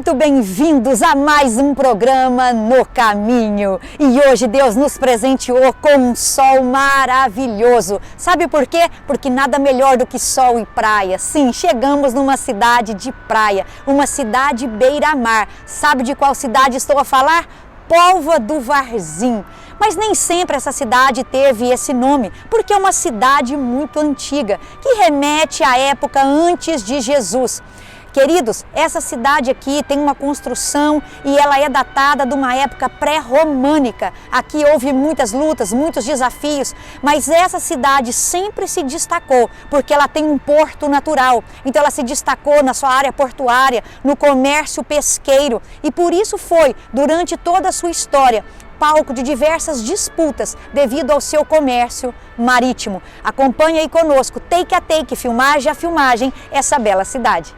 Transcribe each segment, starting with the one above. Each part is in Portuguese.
muito bem-vindos a mais um programa No Caminho. E hoje Deus nos presenteou com um sol maravilhoso. Sabe por quê? Porque nada melhor do que sol e praia. Sim, chegamos numa cidade de praia, uma cidade beira-mar. Sabe de qual cidade estou a falar? Póvoa do Varzim. Mas nem sempre essa cidade teve esse nome, porque é uma cidade muito antiga, que remete à época antes de Jesus. Queridos, essa cidade aqui tem uma construção e ela é datada de uma época pré-românica. Aqui houve muitas lutas, muitos desafios, mas essa cidade sempre se destacou porque ela tem um porto natural. Então ela se destacou na sua área portuária, no comércio pesqueiro e por isso foi, durante toda a sua história, palco de diversas disputas devido ao seu comércio marítimo. Acompanhe aí conosco, take a take, filmagem a filmagem, essa bela cidade.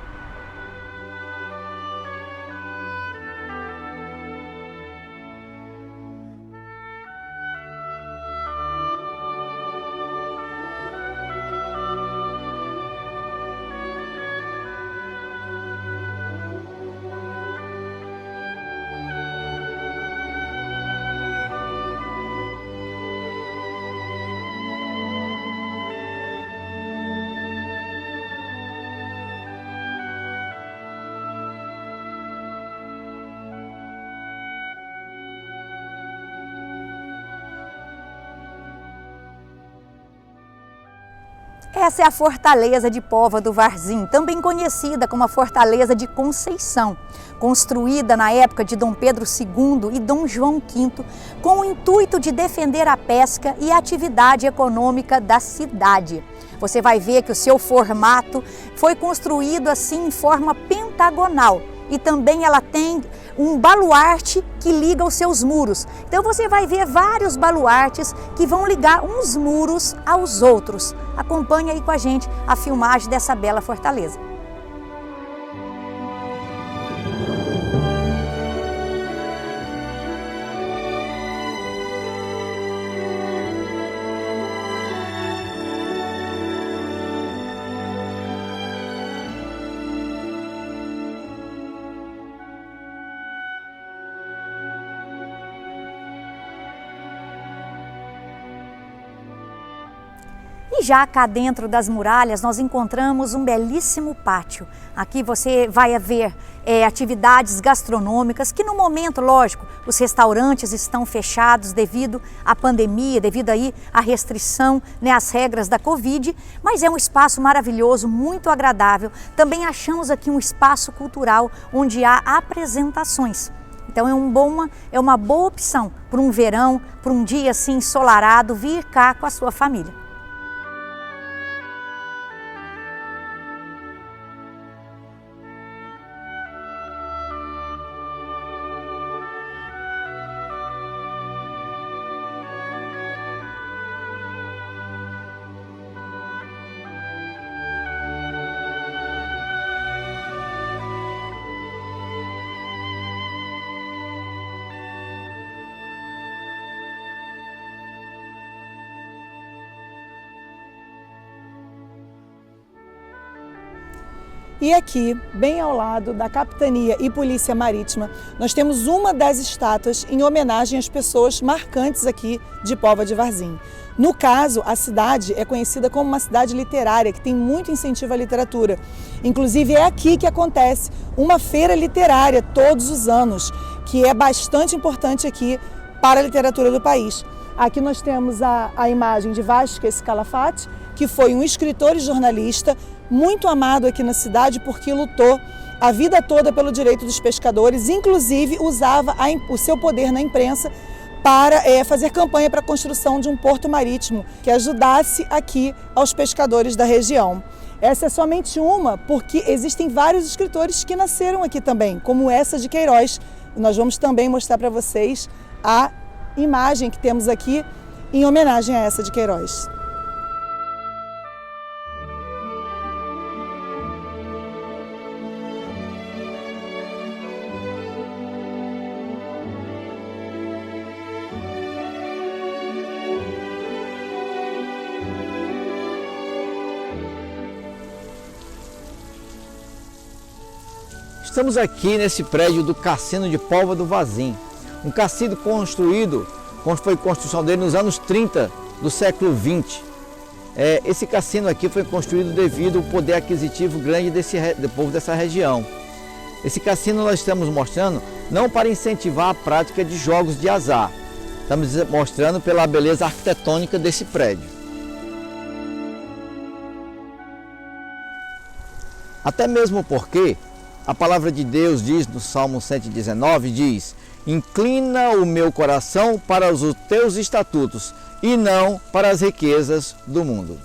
Essa é a Fortaleza de Póvoa do Varzim, também conhecida como a Fortaleza de Conceição, construída na época de Dom Pedro II e Dom João V, com o intuito de defender a pesca e a atividade econômica da cidade. Você vai ver que o seu formato foi construído assim em forma pentagonal e também ela tem um baluarte que liga os seus muros. Então você vai ver vários baluartes que vão ligar uns muros aos outros. Acompanhe aí com a gente a filmagem dessa bela fortaleza. E já cá dentro das muralhas nós encontramos um belíssimo pátio. Aqui você vai ver atividades gastronômicas que no momento, lógico, os restaurantes estão fechados devido à pandemia, devido aí à restrição, às regras da Covid, mas é um espaço maravilhoso, muito agradável. Também achamos aqui um espaço cultural onde há apresentações. Então é uma boa opção para um verão, para um dia assim ensolarado, vir cá com a sua família. E aqui, bem ao lado da Capitania e Polícia Marítima, nós temos uma das estátuas em homenagem às pessoas marcantes aqui de Póvoa de Varzim. No caso, a cidade é conhecida como uma cidade literária, que tem muito incentivo à literatura. Inclusive é aqui que acontece uma feira literária todos os anos, que é bastante importante aqui para a literatura do país. Aqui nós temos a imagem de Vasquez Calafate, que foi um escritor e jornalista muito amado aqui na cidade porque lutou a vida toda pelo direito dos pescadores, inclusive usava o seu poder na imprensa para fazer campanha para a construção de um porto marítimo que ajudasse aqui aos pescadores da região. Essa é somente uma, porque existem vários escritores que nasceram aqui também, como essa de Queiroz. Nós vamos também mostrar para vocês a imagem que temos aqui em homenagem a essa de Queiroz. Estamos aqui nesse prédio do Cassino de Póvoa do Varzim. Um cassino foi construção dele nos anos 30 do século 20. Esse cassino aqui foi construído devido ao poder aquisitivo grande do povo dessa região. Esse cassino nós estamos mostrando não para incentivar a prática de jogos de azar. Estamos mostrando pela beleza arquitetônica desse prédio. Até mesmo porque a palavra de Deus diz no Salmo 119, diz: inclina o meu coração para os teus estatutos e não para as riquezas do mundo.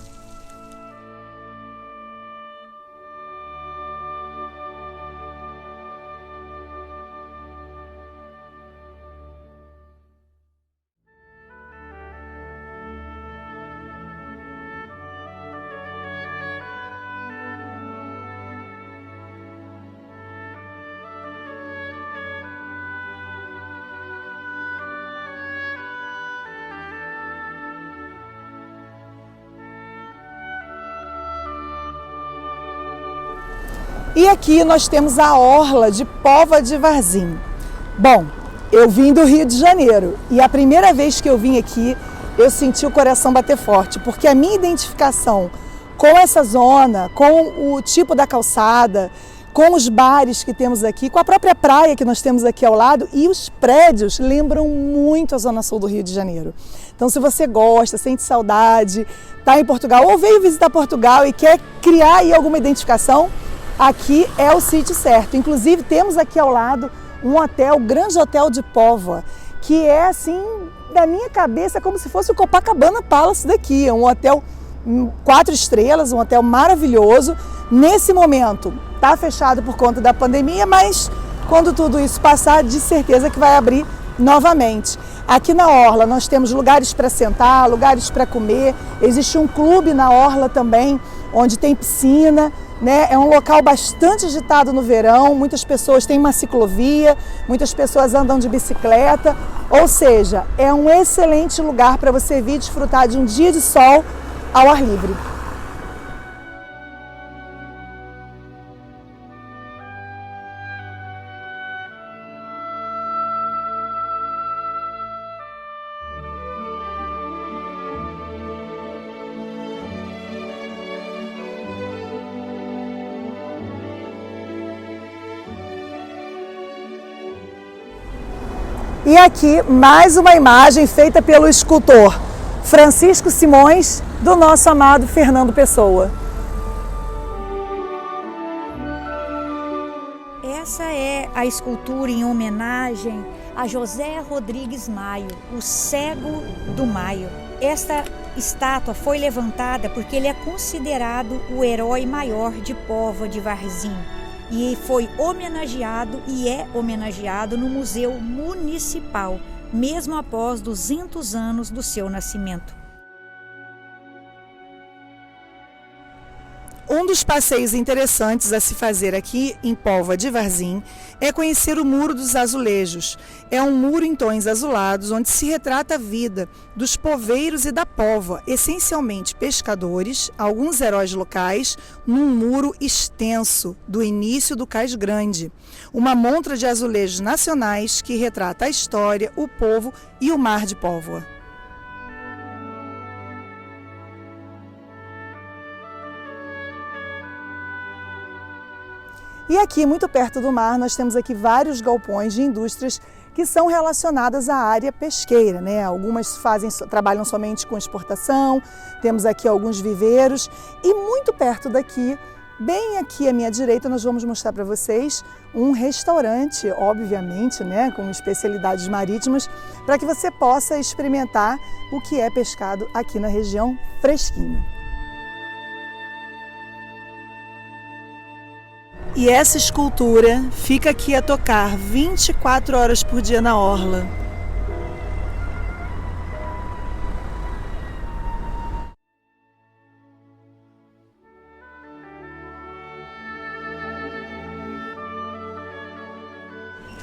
E aqui nós temos a orla de Póvoa de Varzim. Bom, eu vim do Rio de Janeiro e a primeira vez que eu vim aqui, eu senti o coração bater forte, porque a minha identificação com essa zona, com o tipo da calçada, com os bares que temos aqui, com a própria praia que nós temos aqui ao lado e os prédios lembram muito a Zona Sul do Rio de Janeiro. Então, se você gosta, sente saudade, está em Portugal ou veio visitar Portugal e quer criar aí alguma identificação, aqui é o sítio certo. Inclusive, temos aqui ao lado um hotel, o Grande Hotel de Póvoa, que é assim, da minha cabeça, como se fosse o Copacabana Palace daqui. É um hotel 4 estrelas, um hotel maravilhoso. Nesse momento, está fechado por conta da pandemia, mas quando tudo isso passar, de certeza que vai abrir novamente. Aqui na orla nós temos lugares para sentar, lugares para comer. Existe um clube na orla também, onde tem piscina. É um local bastante agitado no verão, muitas pessoas têm uma ciclovia, muitas pessoas andam de bicicleta, ou seja, é um excelente lugar para você vir desfrutar de um dia de sol ao ar livre. E aqui mais uma imagem feita pelo escultor Francisco Simões, do nosso amado Fernando Pessoa. Essa é a escultura em homenagem a José Rodrigues Maio, o cego do Maio. Esta estátua foi levantada porque ele é considerado o herói maior de Póvoa de Varzim. E foi homenageado e é homenageado no Museu Municipal, mesmo após 200 anos do seu nascimento. Um dos passeios interessantes a se fazer aqui em Póvoa de Varzim é conhecer o Muro dos Azulejos. É um muro em tons azulados onde se retrata a vida dos poveiros e da Póvoa, essencialmente pescadores, alguns heróis locais, num muro extenso do início do Cais Grande. Uma montra de azulejos nacionais que retrata a história, o povo e o mar de Póvoa. E aqui, muito perto do mar, nós temos aqui vários galpões de indústrias que são relacionadas à área pesqueira, Algumas trabalham somente com exportação, temos aqui alguns viveiros e muito perto daqui, bem aqui à minha direita, nós vamos mostrar para vocês um restaurante, obviamente, com especialidades marítimas, para que você possa experimentar o que é pescado aqui na região fresquinho. E essa escultura fica aqui a tocar 24 horas por dia na orla.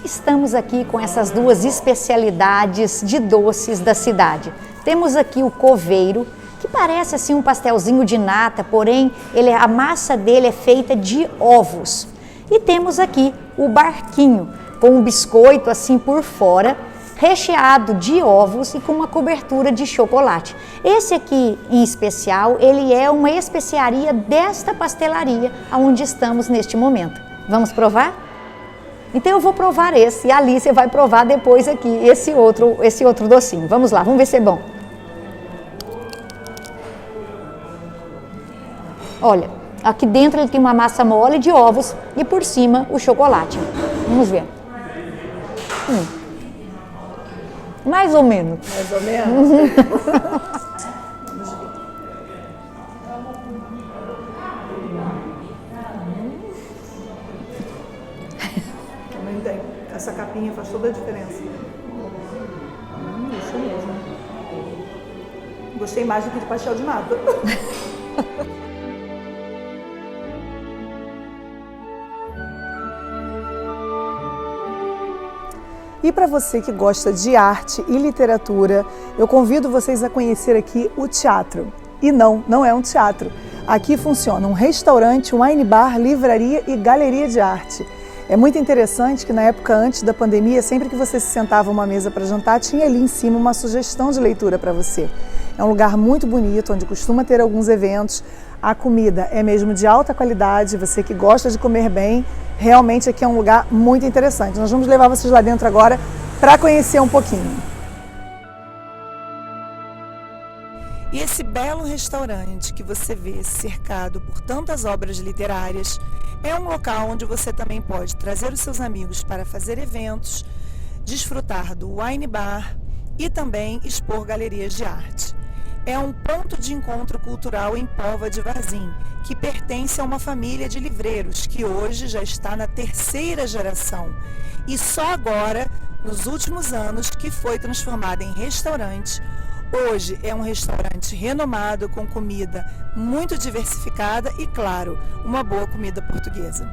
Estamos aqui com essas duas especialidades de doces da cidade. Temos aqui o coveiro, que parece assim um pastelzinho de nata, porém a massa dele é feita de ovos. E temos aqui o barquinho, com um biscoito assim por fora, recheado de ovos e com uma cobertura de chocolate. Esse aqui, em especial, ele é uma especiaria desta pastelaria onde estamos neste momento. Vamos provar? Então eu vou provar esse e a Alice vai provar depois aqui esse outro docinho. Vamos lá, vamos ver se é bom. Olha, aqui dentro ele tem uma massa mole de ovos e por cima o chocolate. Vamos ver. Mais ou menos. Mais ou menos? Vamos ver. Também tem. Essa capinha faz toda a diferença. Isso mesmo. Gostei mais do que de pastel de nata. E para você que gosta de arte e literatura, eu convido vocês a conhecer aqui o teatro. E não é um teatro. Aqui funciona um restaurante, wine bar, livraria e galeria de arte. É muito interessante que na época antes da pandemia, sempre que você se sentava a uma mesa para jantar, tinha ali em cima uma sugestão de leitura para você. É um lugar muito bonito, onde costuma ter alguns eventos. A comida é mesmo de alta qualidade, você que gosta de comer bem, realmente aqui é um lugar muito interessante. Nós vamos levar vocês lá dentro agora para conhecer um pouquinho. E esse belo restaurante que você vê cercado por tantas obras literárias é um local onde você também pode trazer os seus amigos para fazer eventos, desfrutar do wine bar e também expor galerias de arte. É um ponto de encontro cultural em Póvoa de Varzim, que pertence a uma família de livreiros que hoje já está na 3ª geração e só agora, nos últimos anos, que foi transformada em restaurante. Hoje é um restaurante renomado com comida muito diversificada e, claro, uma boa comida portuguesa.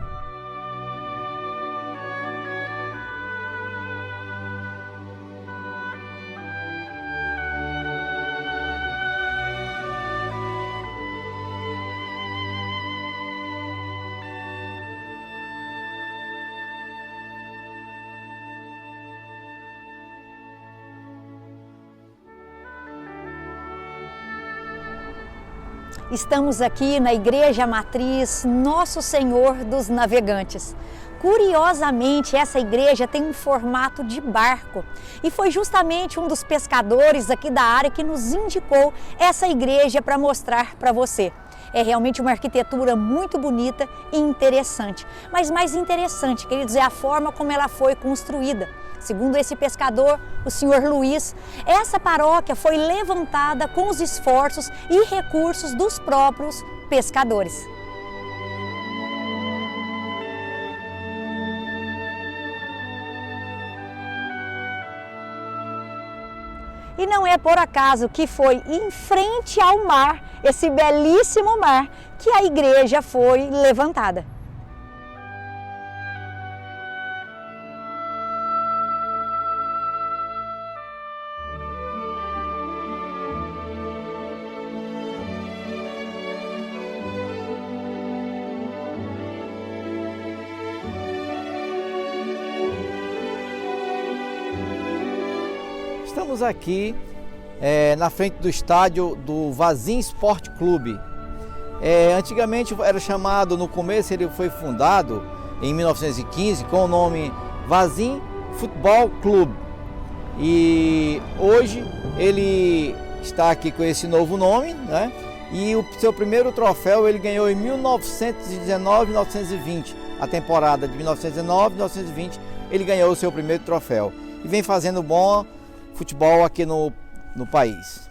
Estamos aqui na Igreja Matriz Nosso Senhor dos Navegantes. Curiosamente, essa igreja tem um formato de barco e foi justamente um dos pescadores aqui da área que nos indicou essa igreja para mostrar para você. É realmente uma arquitetura muito bonita e interessante. Mas mais interessante, queridos, é a forma como ela foi construída. Segundo esse pescador, o senhor Luiz, essa paróquia foi levantada com os esforços e recursos dos próprios pescadores. E não é por acaso que foi em frente ao mar, esse belíssimo mar, que a igreja foi levantada. Estamos aqui na frente do estádio do Varzim Esporte Clube. Antigamente era chamado, no começo ele foi fundado em 1915 com o nome Varzim Futebol Clube. E hoje ele está aqui com esse novo nome, né? E o seu primeiro troféu ele ganhou em 1919-1920. A temporada de 1919-1920 ele ganhou o seu primeiro troféu. E vem fazendo bom futebol aqui no país.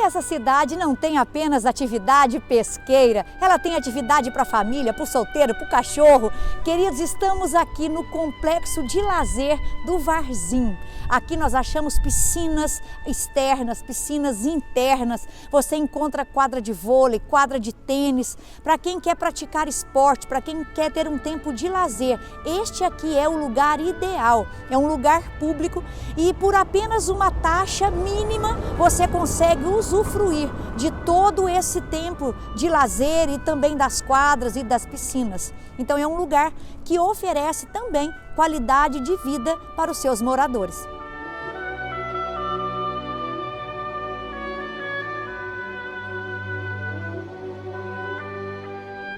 E essa cidade não tem apenas atividade pesqueira, ela tem atividade para a família, para o solteiro, para o cachorro. Queridos, estamos aqui no complexo de lazer do Varzim. Aqui nós achamos piscinas externas, piscinas internas. Você encontra quadra de vôlei, quadra de tênis, para quem quer praticar esporte, para quem quer ter um tempo de lazer. Este aqui é o lugar ideal, é um lugar público e por apenas uma taxa mínima você consegue usufruir de todo esse tempo de lazer e também das quadras e das piscinas. Então é um lugar que oferece também qualidade de vida para os seus moradores.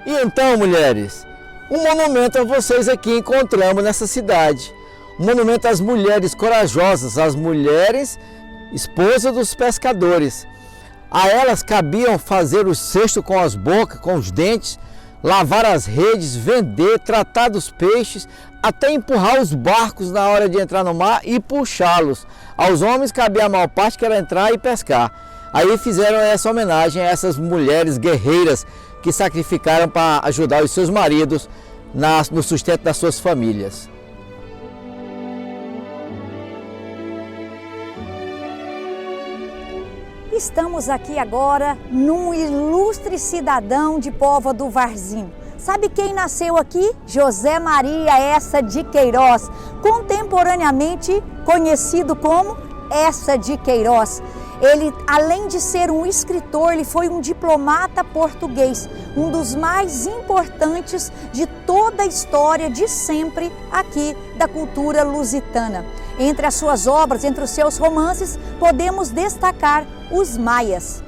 E então, mulheres, um monumento a vocês aqui encontramos nessa cidade. Um monumento às mulheres corajosas, às mulheres esposas dos pescadores. A elas cabiam fazer o cesto com as bocas, com os dentes, lavar as redes, vender, tratar dos peixes, até empurrar os barcos na hora de entrar no mar e puxá-los. Aos homens cabia a maior parte, que era entrar e pescar. Aí fizeram essa homenagem a essas mulheres guerreiras que sacrificaram para ajudar os seus maridos no sustento das suas famílias. Estamos aqui agora num ilustre cidadão de Póvoa do Varzim. Sabe quem nasceu aqui? José Maria Essa de Queiroz, contemporaneamente conhecido como Essa de Queiroz. Ele, além de ser um escritor, ele foi um diplomata português, um dos mais importantes de toda a história de sempre aqui da cultura lusitana. Entre as suas obras, entre os seus romances, podemos destacar Os Maias.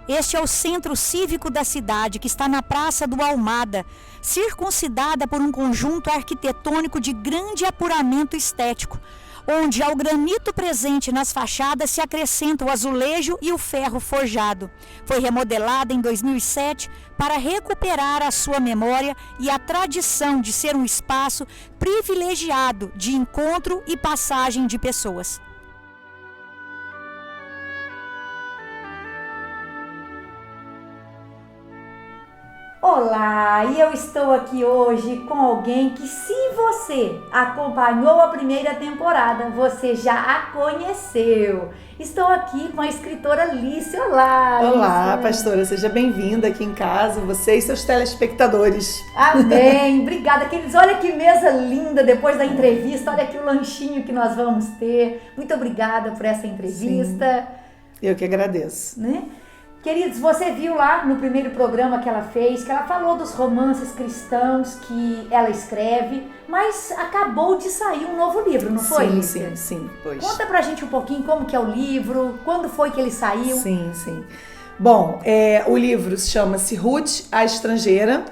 Este é o centro cívico da cidade, que está na Praça do Almada, circuncidada por um conjunto arquitetônico de grande apuramento estético, onde ao granito presente nas fachadas se acrescenta o azulejo e o ferro forjado. Foi remodelada em 2007 para recuperar a sua memória e a tradição de ser um espaço privilegiado de encontro e passagem de pessoas. Olá, e eu estou aqui hoje com alguém que, se você acompanhou a primeira temporada, você já a conheceu. Estou aqui com a escritora Lícia. Olá, Olá, Lícia. pastora, seja bem-vinda aqui em casa, você e seus telespectadores. Amém, obrigada, queridos. Olha que mesa linda depois da entrevista, olha aqui o lanchinho que nós vamos ter. Muito obrigada por essa entrevista. Sim, eu que agradeço. Né? Queridos, você viu lá no primeiro programa que ela fez, que ela falou dos romances cristãos que ela escreve, mas acabou de sair um novo livro, não foi, Lícia? Sim, pois. Conta pra gente um pouquinho como que é o livro, quando foi que ele saiu. Sim. Bom, o livro chama-se Ruth, a Estrangeira.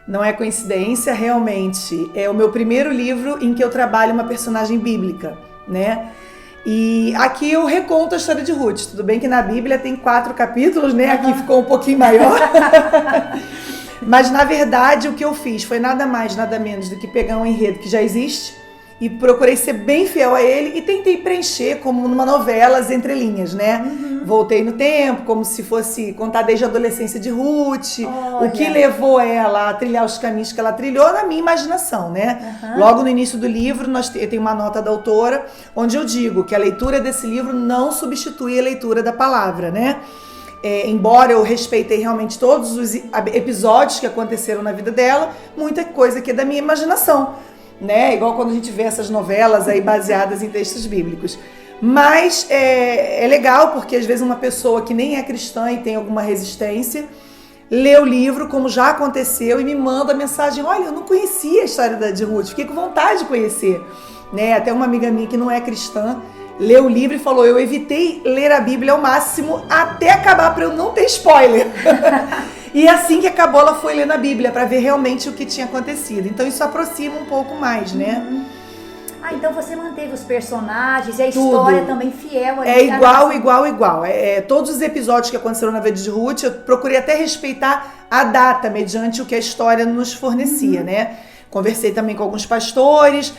Não é coincidência, realmente é o meu primeiro livro em que eu trabalho uma personagem bíblica, né? E aqui eu reconto a história de Ruth. Tudo bem que na Bíblia tem 4 capítulos, né? Aqui ficou um pouquinho maior. Mas, na verdade, o que eu fiz foi nada mais, nada menos do que pegar um enredo que já existe e procurei ser bem fiel a ele e tentei preencher como numa novela as entrelinhas, né? Voltei no tempo, como se fosse contar desde a adolescência de Ruth, o que levou ela a trilhar os caminhos que ela trilhou na minha imaginação, né? Logo no início do livro, eu tenho uma nota da autora, onde eu digo que a leitura desse livro não substitui a leitura da palavra, né? Embora eu respeitei realmente todos os episódios que aconteceram na vida dela, muita coisa que é da minha imaginação, né? Igual quando a gente vê essas novelas aí baseadas em textos bíblicos. Mas é legal porque às vezes uma pessoa que nem é cristã e tem alguma resistência lê o livro, como já aconteceu, e me manda a mensagem: olha, eu não conhecia a história de Ruth, fiquei com vontade de conhecer, né? Até uma amiga minha que não é cristã leu o livro e falou: eu evitei ler a Bíblia ao máximo até acabar para eu não ter spoiler. E assim que acabou, ela foi lendo a Bíblia para ver realmente o que tinha acontecido. Então isso aproxima um pouco mais, né? Então você manteve os personagens e a história também fiel ali. É igual. Todos os episódios que aconteceram na vida de Ruth, eu procurei até respeitar a data, mediante o que a história nos fornecia, né? Conversei também com alguns pastores,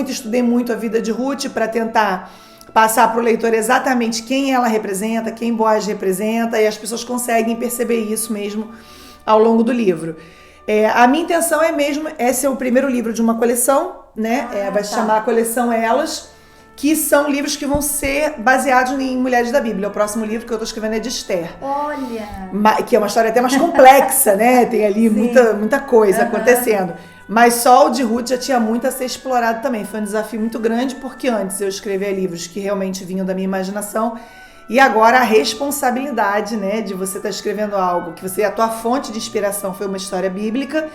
estudei muito a vida de Ruth para tentar passar para o leitor exatamente quem ela representa, quem Boaz representa, e as pessoas conseguem perceber isso mesmo ao longo do livro. A minha intenção esse é o primeiro livro de uma coleção, né? Vai se chamar a coleção Elas, que são livros que vão ser baseados em mulheres da Bíblia. O próximo livro que eu estou escrevendo é de Esther. Olha! Que é uma história até mais complexa, né? Tem ali muita coisa acontecendo. Mas só o de Ruth já tinha muito a ser explorado também. Foi um desafio muito grande, porque antes eu escrevia livros que realmente vinham da minha imaginação, e agora a responsabilidade, né, de você estar escrevendo algo que a tua fonte de inspiração foi uma história bíblica,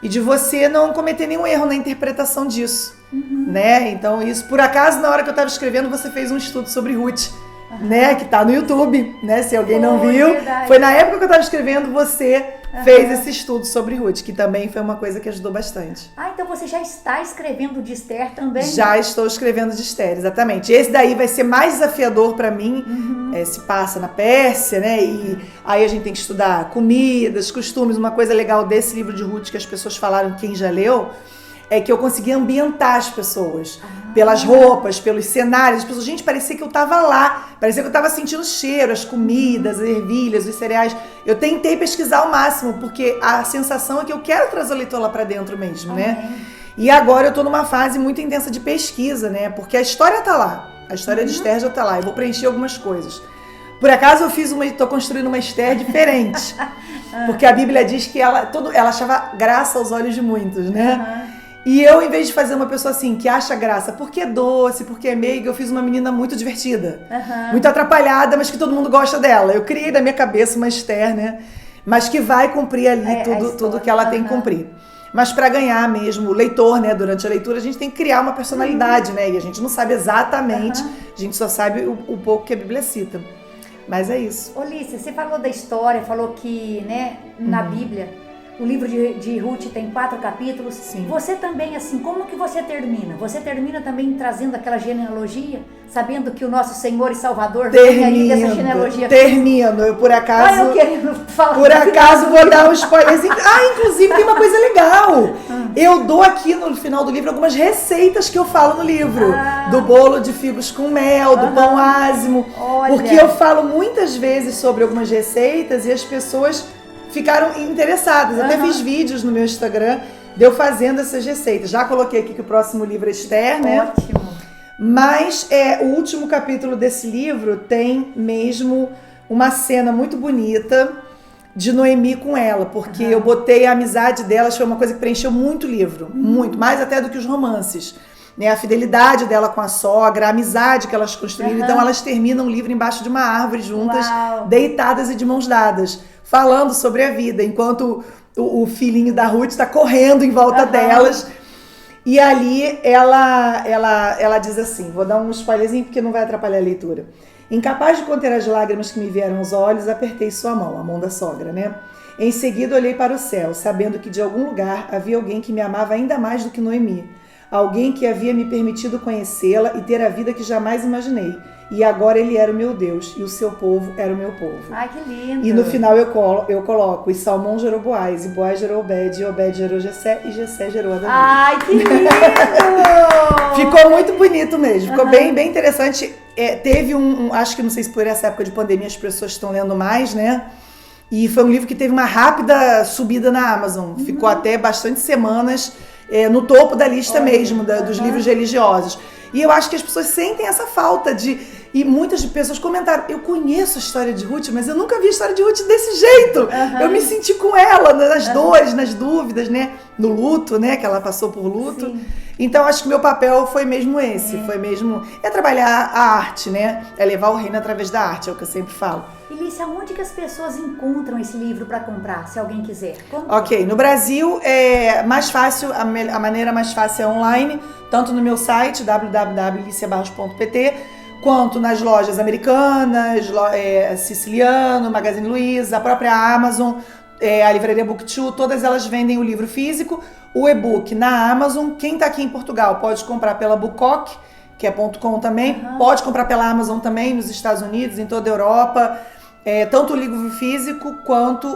e de você não cometer nenhum erro na interpretação disso, né? Então isso, por acaso, na hora que eu estava escrevendo, você fez um estudo sobre Ruth, né, que tá no YouTube, né? Se alguém não viu, verdade. foi na época que eu estava escrevendo, você fez esse estudo sobre Ruth, que também foi uma coisa que ajudou bastante. Então você já está escrevendo de Esther também? Já estou escrevendo de Esther, exatamente. Esse daí vai ser mais desafiador para mim, se passa na Pérsia, né? E aí a gente tem que estudar comidas, costumes. Uma coisa legal desse livro de Ruth que as pessoas falaram, quem já leu, é que eu consegui ambientar as pessoas pelas roupas, pelos cenários. As pessoas, gente, parecia que eu estava lá, parecia que eu estava sentindo o cheiro, as comidas, as ervilhas, os cereais. Eu tentei pesquisar ao máximo, porque a sensação é que eu quero trazer o leitor lá para dentro mesmo, né? E agora eu tô numa fase muito intensa de pesquisa, né? Porque a história tá lá, a história de Esther já tá lá, eu vou preencher algumas coisas. Por acaso eu tô construindo uma Esther diferente, porque a Bíblia diz que ela achava graça aos olhos de muitos, né? E eu, em vez de fazer uma pessoa assim, que acha graça porque é doce, porque é meiga, eu fiz uma menina muito divertida, muito atrapalhada, mas que todo mundo gosta dela. Eu criei da minha cabeça uma Esther, né? Mas que vai cumprir ali tudo que ela tem que cumprir. Mas para ganhar mesmo o leitor, né? Durante a leitura, a gente tem que criar uma personalidade, né? E a gente não sabe exatamente, a gente só sabe o pouco que a Bíblia cita. Mas é isso. Olícia, você falou da história, falou que, né, na Bíblia, o livro de Ruth tem 4 capítulos. Sim. Você também, assim, como que você termina? Você termina também trazendo aquela genealogia, sabendo que o nosso Senhor e Salvador vem aí dessa genealogia? Termino. Eu, por acaso... eu querendo falar. Por acaso, vou dar um spoilerzinho. Inclusive, tem uma coisa legal. Eu dou aqui no final do livro algumas receitas que eu falo no livro. Do bolo de figos com mel, do pão ázimo. Olha. Porque eu falo muitas vezes sobre algumas receitas e as pessoas ficaram interessadas. Até fiz vídeos no meu Instagram de eu fazendo essas receitas. Já coloquei aqui que o próximo livro é Esther, né? Ótimo. Mas o último capítulo desse livro tem mesmo uma cena muito bonita de Noemi com ela, porque eu botei a amizade delas, foi uma coisa que preencheu muito o livro, muito, mais até do que os romances. Né, a fidelidade dela com a sogra, a amizade que elas construíram. Então elas terminam o livro embaixo de uma árvore juntas, deitadas e de mãos dadas, falando sobre a vida, enquanto o filhinho da Ruth está correndo em volta delas. E ali ela diz assim, vou dar um spoilerzinho porque não vai atrapalhar a leitura. Incapaz de conter as lágrimas que me vieram aos olhos, apertei sua mão, a mão da sogra, né? Em seguida olhei para o céu, sabendo que de algum lugar havia alguém que me amava ainda mais do que Noemi. Alguém que havia me permitido conhecê-la e ter a vida que jamais imaginei. E agora ele era o meu Deus e o seu povo era o meu povo. Ai, que lindo! E no final eu coloco, e Salmão gerou Boaz, e Boaz gerou Obed, e Obed gerou Jessé, e Jessé gerou a Davi. Ai, que lindo! Ficou muito bonito mesmo, ficou bem interessante. Teve acho que não sei se por essa época de pandemia as pessoas estão lendo mais, né? E foi um livro que teve uma rápida subida na Amazon. Ficou até bastante semanas no topo da lista mesmo, dos livros religiosos. E eu acho que as pessoas sentem essa falta e muitas pessoas comentaram, eu conheço a história de Ruth, mas eu nunca vi a história de Ruth desse jeito. Eu me senti com ela, nas dores, nas dúvidas, né? No luto, né? Que ela passou por luto. Sim. Então, acho que meu papel foi mesmo esse. Foi mesmo... trabalhar a arte, né? É levar o reino através da arte, é o que eu sempre falo. Elícia, onde que as pessoas encontram esse livro para comprar, se alguém quiser? Ok, no Brasil é mais fácil, a maneira mais fácil é online, tanto no meu site, www.eliciabarros.pt, quanto nas lojas americanas, Siciliano, Magazine Luiza, a própria Amazon, a livraria Booktube, todas elas vendem o livro físico, O e-book na Amazon, quem está aqui em Portugal pode comprar pela Bukok, que é .com também, pode comprar pela Amazon também, nos Estados Unidos, em toda a Europa, tanto o livro físico quanto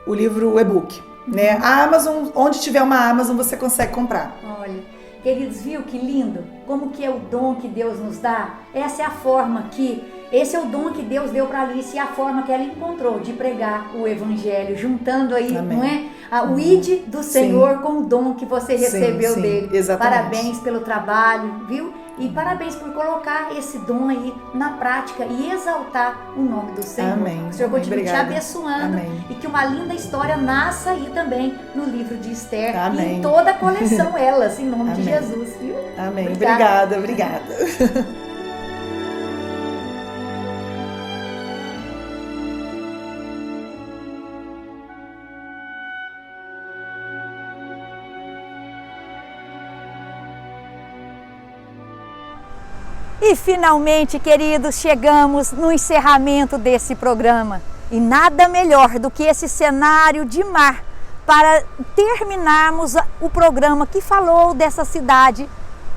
o livro e-book. Né? A Amazon, onde tiver uma Amazon, você consegue comprar. Olha, queridos, viu que lindo? Como que é o dom que Deus nos dá? Essa é a forma esse é o dom que Deus deu para Alice e a forma que ela encontrou de pregar o Evangelho, juntando aí, Amém. não é? O ide do Senhor com o dom que você recebeu dele. Exatamente. Parabéns pelo trabalho, viu? E parabéns por colocar esse dom aí na prática e exaltar o nome do Senhor. Amém. O Senhor continue te Obrigada. abençoando. Amém. E que uma linda história nasça aí também no livro de Esther. Amém. E em toda a coleção elas, em nome de Amém. Jesus, viu? Amém. Obrigada. E finalmente, queridos, chegamos no encerramento desse programa. E nada melhor do que esse cenário de mar para terminarmos o programa que falou dessa cidade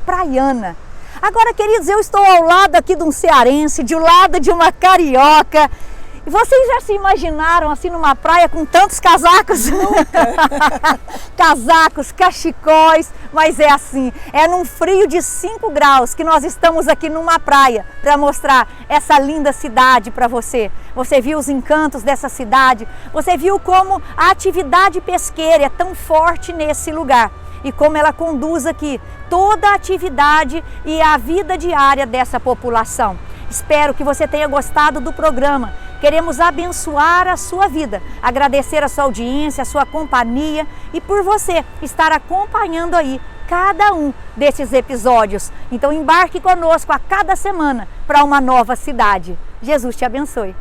praiana. Agora, queridos, eu estou ao lado aqui de um cearense, de um lado de uma carioca. E vocês já se imaginaram assim numa praia com tantos casacos? Casacos, cachecóis, mas é assim, é num frio de 5 graus que nós estamos aqui numa praia para mostrar essa linda cidade para você. Você viu os encantos dessa cidade, você viu como a atividade pesqueira é tão forte nesse lugar e como ela conduz aqui toda a atividade e a vida diária dessa população. Espero que você tenha gostado do programa. Queremos abençoar a sua vida, agradecer a sua audiência, a sua companhia e por você estar acompanhando aí cada um desses episódios. Então embarque conosco a cada semana para uma nova cidade. Jesus te abençoe.